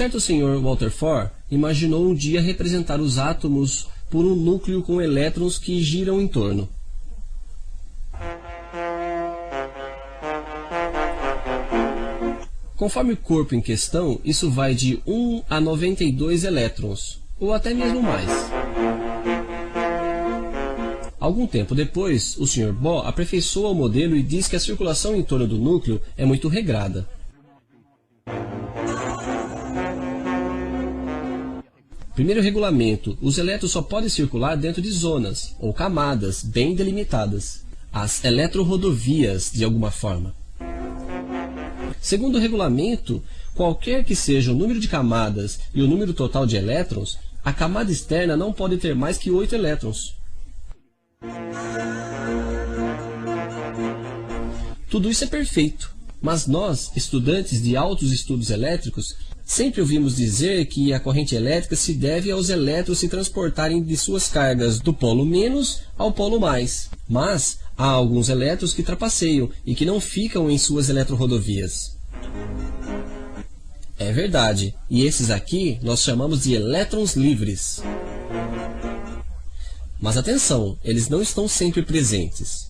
certo senhor Rutherford imaginou um dia representar os átomos por um núcleo com elétrons que giram em torno. Conforme o corpo em questão, isso vai de 1 a 92 elétrons, ou até mesmo mais. Algum tempo depois, o Sr. Bohr aperfeiçoa o modelo e diz que a circulação em torno do núcleo é muito regrada. Primeiro regulamento: os elétrons só podem circular dentro de zonas, ou camadas, bem delimitadas. As eletrorodovias, de alguma forma. Segundo o regulamento, qualquer que seja o número de camadas e o número total de elétrons, a camada externa não pode ter mais que 8 elétrons. Tudo isso é perfeito, mas nós, estudantes de altos estudos elétricos, sempre ouvimos dizer que a corrente elétrica se deve aos elétrons se transportarem de suas cargas do polo menos ao polo mais. Mas há alguns elétrons que trapaceiam e que não ficam em suas eletrorodovias. É verdade, e esses aqui nós chamamos de elétrons livres. Mas atenção, eles não estão sempre presentes.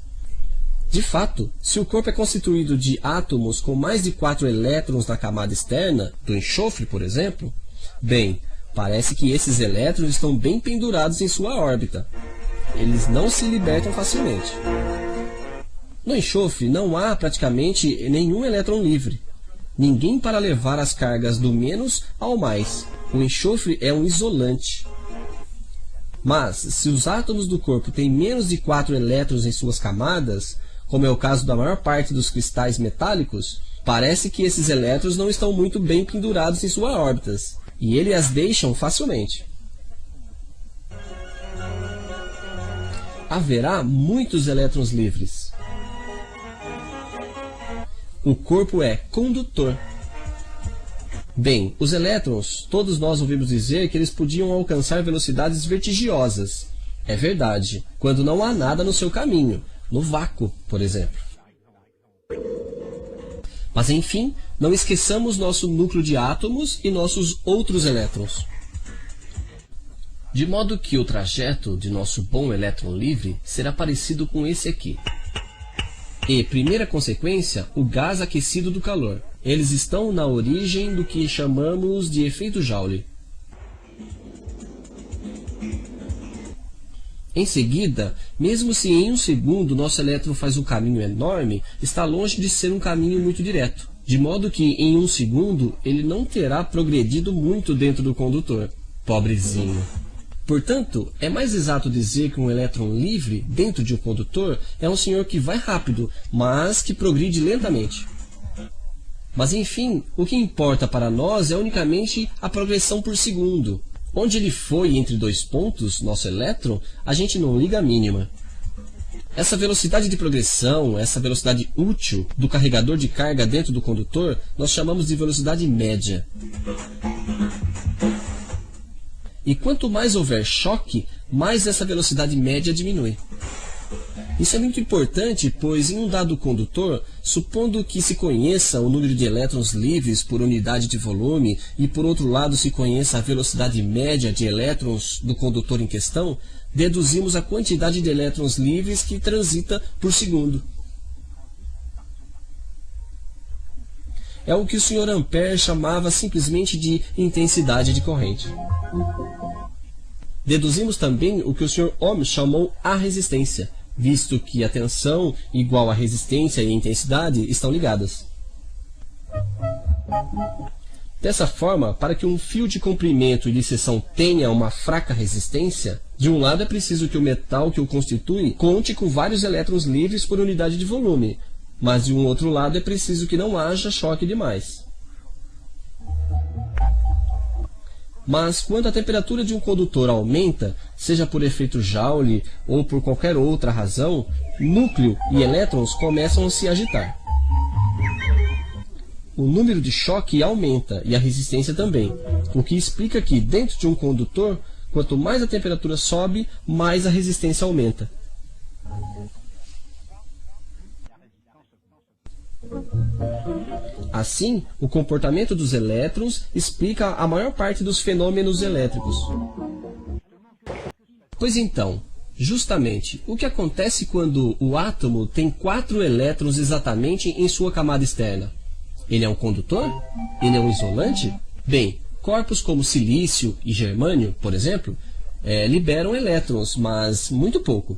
De fato, se o corpo é constituído de átomos com mais de 4 elétrons na camada externa, do enxofre, por exemplo, bem, parece que esses elétrons estão bem pendurados em sua órbita. Eles não se libertam facilmente. No enxofre não há praticamente nenhum elétron livre. Ninguém para levar as cargas do menos ao mais. O enxofre é um isolante. Mas, se os átomos do corpo têm menos de 4 elétrons em suas camadas, como é o caso da maior parte dos cristais metálicos, parece que esses elétrons não estão muito bem pendurados em suas órbitas, e eles as deixam facilmente. Haverá muitos elétrons livres. O corpo é condutor. Bem, os elétrons, todos nós ouvimos dizer que eles podiam alcançar velocidades vertigiosas. É verdade, quando não há nada no seu caminho, no vácuo, por exemplo. Mas enfim, não esqueçamos nosso núcleo de átomos e nossos outros elétrons. De modo que o trajeto de nosso bom elétron livre será parecido com esse aqui. E, primeira consequência, o gás aquecido do calor. Eles estão na origem do que chamamos de efeito Joule. Em seguida, mesmo se em um segundo nosso elétron faz um caminho enorme, está longe de ser um caminho muito direto, de modo que em um segundo ele não terá progredido muito dentro do condutor. Pobrezinho. Portanto, é mais exato dizer que um elétron livre dentro de um condutor é um senhor que vai rápido, mas que progride lentamente. Mas enfim, o que importa para nós é unicamente a progressão por segundo. Onde ele foi entre dois pontos, nosso elétron, a gente não liga a mínima. Essa velocidade de progressão, essa velocidade útil do carregador de carga dentro do condutor, nós chamamos de velocidade média. E quanto mais houver choque, mais essa velocidade média diminui. Isso é muito importante, pois em um dado condutor, supondo que se conheça o número de elétrons livres por unidade de volume e por outro lado se conheça a velocidade média de elétrons do condutor em questão, deduzimos a quantidade de elétrons livres que transita por segundo. É o que o Sr. Ampère chamava simplesmente de intensidade de corrente. Deduzimos também o que o Sr. Ohm chamou a resistência, visto que a tensão igual a resistência e a intensidade estão ligadas. Dessa forma, para que um fio de comprimento e de seção tenha uma fraca resistência, de um lado é preciso que o metal que o constitui conte com vários elétrons livres por unidade de volume, mas de um outro lado é preciso que não haja choque demais. Mas quando a temperatura de um condutor aumenta, seja por efeito Joule ou por qualquer outra razão, núcleo e elétrons começam a se agitar. O número de choque aumenta e a resistência também, o que explica que dentro de um condutor, quanto mais a temperatura sobe, mais a resistência aumenta. Assim, o comportamento dos elétrons explica a maior parte dos fenômenos elétricos. Pois então, justamente, o que acontece quando o átomo tem 4 elétrons exatamente em sua camada externa? Ele é um condutor? Ele é um isolante? Bem, corpos como silício e germânio, por exemplo, liberam elétrons, mas muito pouco.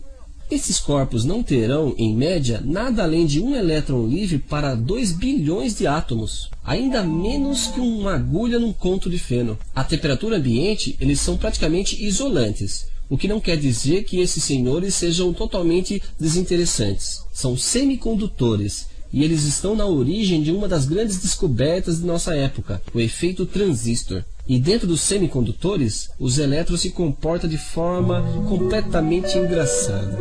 Esses corpos não terão, em média, nada além de um elétron livre para 2 bilhões de átomos, ainda menos que uma agulha num conto de feno. À temperatura ambiente, eles são praticamente isolantes, o que não quer dizer que esses senhores sejam totalmente desinteressantes. São semicondutores, e eles estão na origem de uma das grandes descobertas de nossa época, o efeito transistor. E dentro dos semicondutores, os elétrons se comportam de forma completamente engraçada.